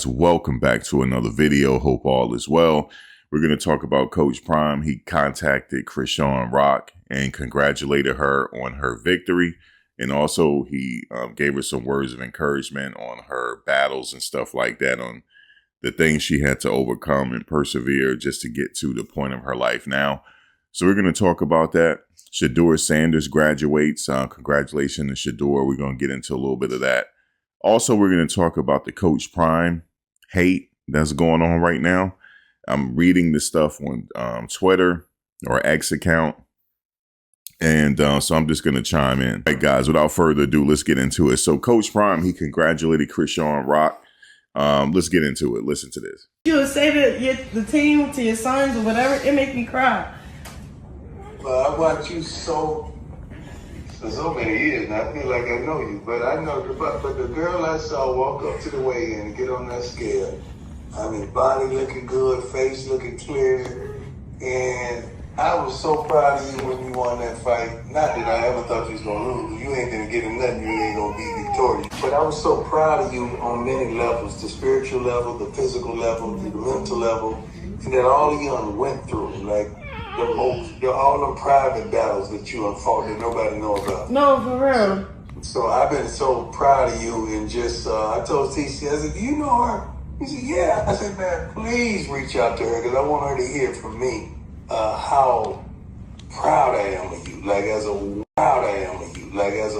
Welcome back to another video. Hope all is well. We're going to talk about Coach Prime. He contacted Chrisean Rock and congratulated her on her victory. And also he gave her some words of encouragement on her battles and stuff like that, on the things she had to overcome and persevere just to get to the point of her life now. So we're going to talk about that. Shadeur Sanders graduates. Congratulations to Shedeur. We're going to get into a little bit of that. Also, we're going to talk about the Coach Prime hate that's going on right now. I'm reading this stuff on Twitter or X account. And so I'm just going to chime in. All right, guys, without further ado, let's get into it. So Coach Prime, he congratulated Chrisean Rock. Let's get into it. Listen to this. You would say to the team, to your sons or whatever, it makes me cry. Well, I watched you for so many years now. I feel like I know you, but I know but the girl I saw walk up to the weigh-in and get on that scale, I mean, body looking good, face looking clear, and I was so proud of you when you won that fight. Not that I ever thought you was gonna lose. You ain't gonna get nothing. You ain't gonna be victorious. But I was so proud of you on many levels: the spiritual level, the physical level, the mental level, and that all of you went through, like all the private battles that you fought that nobody know about. No, for real. So I've been so proud of you, and just I told TC, I said, "Do you know her?" He said, "Yeah." I said, "Man, please reach out to her because I want her to hear from me how proud I am of you. Like as a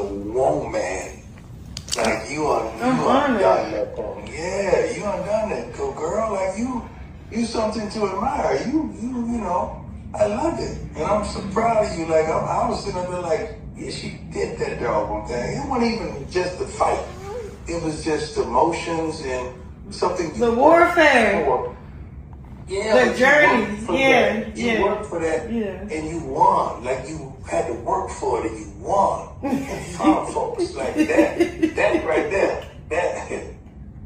woman, like you undone that for me. Yeah, you undone that, girl. Like you something to admire. You know." I love it, and I'm so proud of you. Like I was sitting there, like, yeah, she did that doggone thing. It wasn't even just the fight; it was just emotions and something. The warfare, yeah, the journey. You worked for that, and you won. Like you had to work for it, and you won. And some folks like that right there,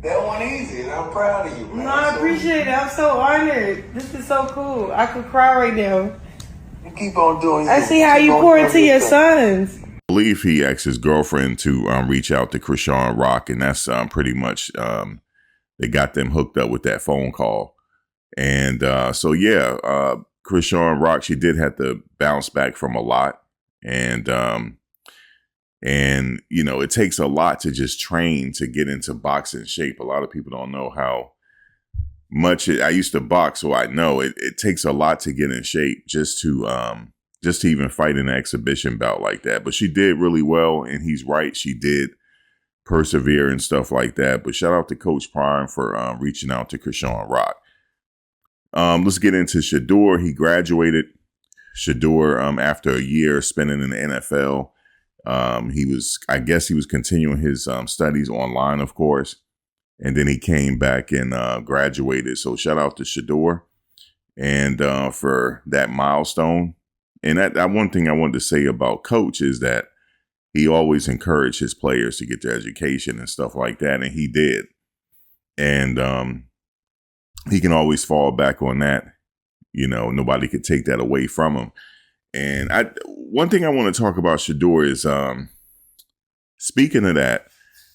that one easy, and I'm proud of you, man. No, I appreciate it. I'm so honored. This is so cool. I could cry right now. You keep on doing. I see how you pour into your sons. I believe he asked his girlfriend to reach out to Chrisean Rock, and that's pretty much they got them hooked up with that phone call. And so yeah, Chrisean Rock, she did have to bounce back from a lot, and, you know, it takes a lot to just train to get into boxing shape. A lot of people don't know how much I used to box, so I know it takes a lot to get in shape just to even fight in an exhibition bout like that. But she did really well, and he's right. She did persevere and stuff like that. But shout out to Coach Prime for reaching out to Chrisean Rock. Let's get into Shedeur. He graduated. Shedeur, after a year spending in the NFL. I guess he was continuing his studies online, of course, and then he came back and graduated. So shout out to Shedeur and for that milestone. And that one thing I wanted to say about Coach is that he always encouraged his players to get their education and stuff like that, and he did. And he can always fall back on that. You know, nobody could take that away from him. And one thing I want to talk about Shedeur is, speaking of that,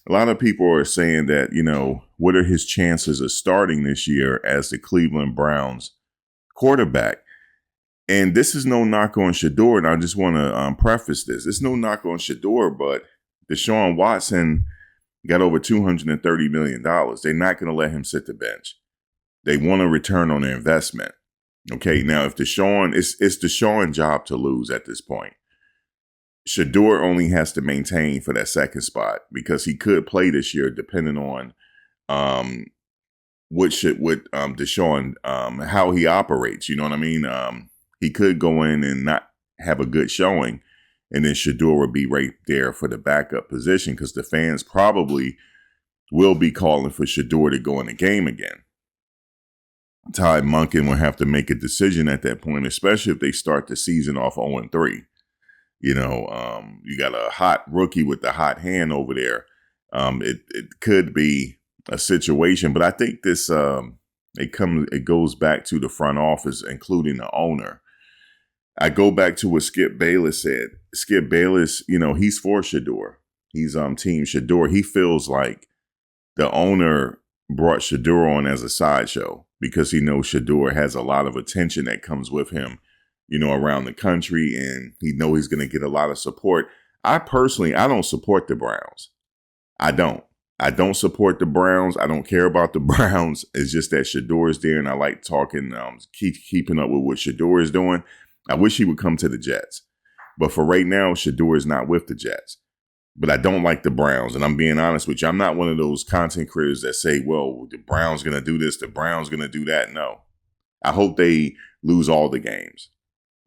a lot of people are saying that, you know, what are his chances of starting this year as the Cleveland Browns quarterback? And this is no knock on Shedeur, and I just want to preface this. It's no knock on Shedeur, but Deshaun Watson got over $230 million. They're not going to let him sit the bench. They want a return on their investment. Okay, now if Deshaun, it's Deshaun's job to lose at this point. Shedeur only has to maintain for that second spot because he could play this year depending on Deshaun, how he operates. You know what I mean? He could go in and not have a good showing, and then Shedeur would be right there for the backup position because the fans probably will be calling for Shedeur to go in the game again. Ty Monken will have to make a decision at that point, especially if they start the season off 0-3. You know, you got a hot rookie with the hot hand over there. It could be a situation, but I think this it goes back to the front office, including the owner. I go back to what Skip Bayless said. Skip Bayless, you know, he's for Shedeur. He's team Shedeur. He feels like the owner brought Shedeur on as a sideshow because he knows Shedeur has a lot of attention that comes with him, around the country, and he knows he's going to get a lot of support. I don't support the Browns. I don't support the Browns. I don't care about the Browns. It's just that Shedeur is there, and I like talking, keeping up with what Shedeur is doing. I wish he would come to the Jets. But for right now, Shedeur is not with the Jets. But I don't like the Browns, and I'm being honest with you. I'm not one of those content creators that say, well, the Browns going to do this, the Browns going to do that. No. I hope they lose all the games.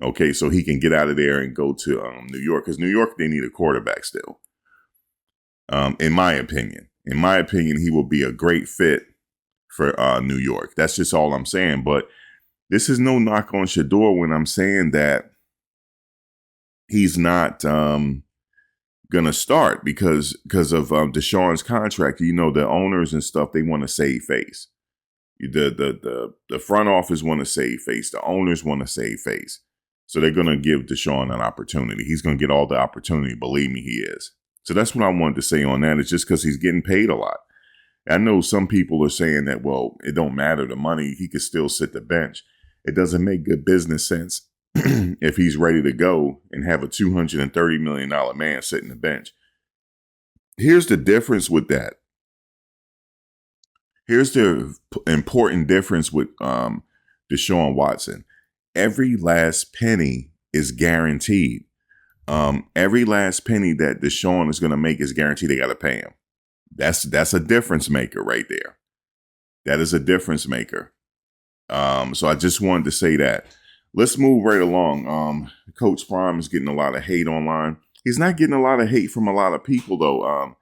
Okay, so he can get out of there and go to New York, because New York, they need a quarterback still. In my opinion, he will be a great fit for New York. That's just all I'm saying. But this is no knock on Shedeur when I'm saying that he's not going to start because of Deshaun's contract. The owners and stuff, they want to save face. The front office want to save face. The owners want to save face. So they're going to give Deshaun an opportunity. He's going to get all the opportunity. Believe me, he is. So that's what I wanted to say on that. It's just because he's getting paid a lot. I know some people are saying that, well, it don't matter the money. He could still sit the bench. It doesn't make good business sense if he's ready to go and have a $230 million man sitting the bench. Here's the difference with that. Here's the important difference with Deshaun Watson. Every last penny is guaranteed. Every last penny that Deshaun is going to make is guaranteed. They got to pay him. That's a difference maker right there. That is a difference maker. So I just wanted to say that. Let's move right along. Coach Prime is getting a lot of hate online. He's not getting a lot of hate from a lot of people, though.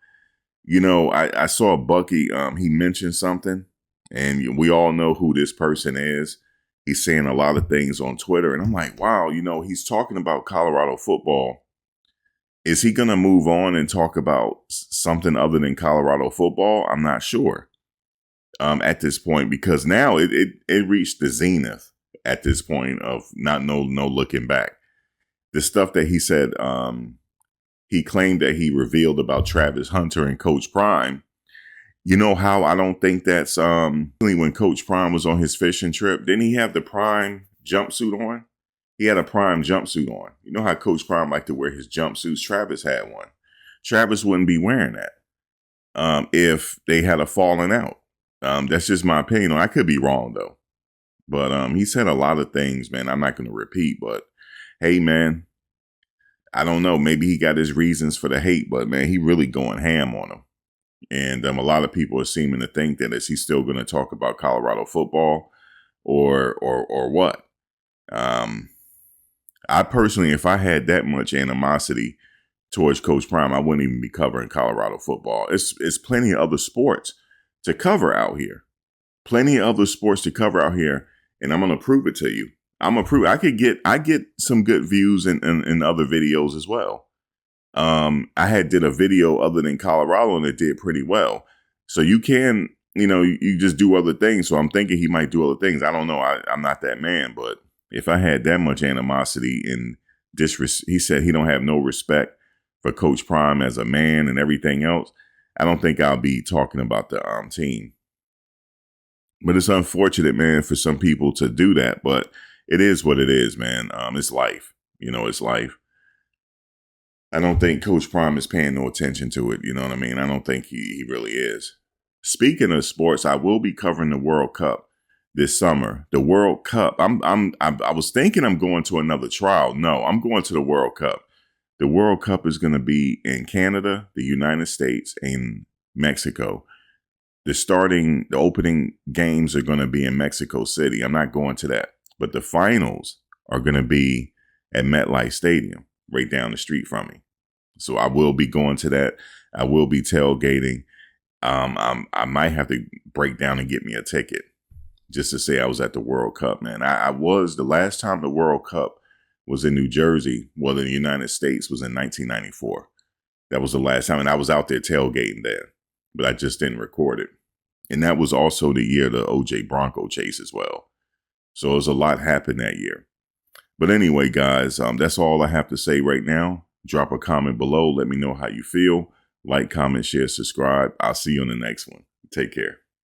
I saw Bucky. He mentioned something, and we all know who this person is. He's saying a lot of things on Twitter, and I'm like, wow, he's talking about Colorado football. Is he going to move on and talk about something other than Colorado football? I'm not sure at this point, because now it reached the zenith at this point of no looking back. The stuff that he said, he claimed that he revealed about Travis Hunter and Coach Prime. You know how I don't think that's when Coach Prime was on his fishing trip, didn't he have the Prime jumpsuit on? He had a Prime jumpsuit on. You know how Coach Prime liked to wear his jumpsuits? Travis had one. Travis wouldn't be wearing that if they had a falling out. That's just my opinion. I could be wrong, though. But he said a lot of things, man, I'm not going to repeat. But, hey, man, I don't know. Maybe he got his reasons for the hate, but, man, he really going ham on him. And a lot of people are seeming to think that is he still going to talk about Colorado football or what? I personally, if I had that much animosity towards Coach Prime, I wouldn't even be covering Colorado football. It's plenty of other sports to cover out here. Plenty of other sports to cover out here, and I'm going to prove it to you. I get some good views in other videos as well. I did a video other than Colorado, and it did pretty well. So you can, you just do other things. So I'm thinking he might do other things. I don't know. I'm not that man, but if I had that much animosity and he said he don't have no respect for Coach Prime as a man and everything else, I don't think I'll be talking about the team. But it's unfortunate, man, for some people to do that. But it is what it is, man. It's life. It's life. I don't think Coach Prime is paying no attention to it. You know what I mean? I don't think he really is. Speaking of sports, I will be covering the World Cup this summer. The World Cup. I was thinking I'm going to another trial. No, I'm going to the World Cup. The World Cup is going to be in Canada, the United States, and Mexico. The opening games are going to be in Mexico City. I'm not going to that. But the finals are going to be at MetLife Stadium, right down the street from me. So I will be going to that. I will be tailgating. I might have to break down and get me a ticket just to say I was at the World Cup, man. I was the last time the World Cup was in New Jersey. Well, in the United States was in 1994. That was the last time. And I was out there tailgating there, but I just didn't record it. And that was also the year of the OJ Bronco chase as well. So it was a lot happened that year. But anyway, guys, that's all I have to say right now. Drop a comment below. Let me know how you feel. Like, comment, share, subscribe. I'll see you on the next one. Take care.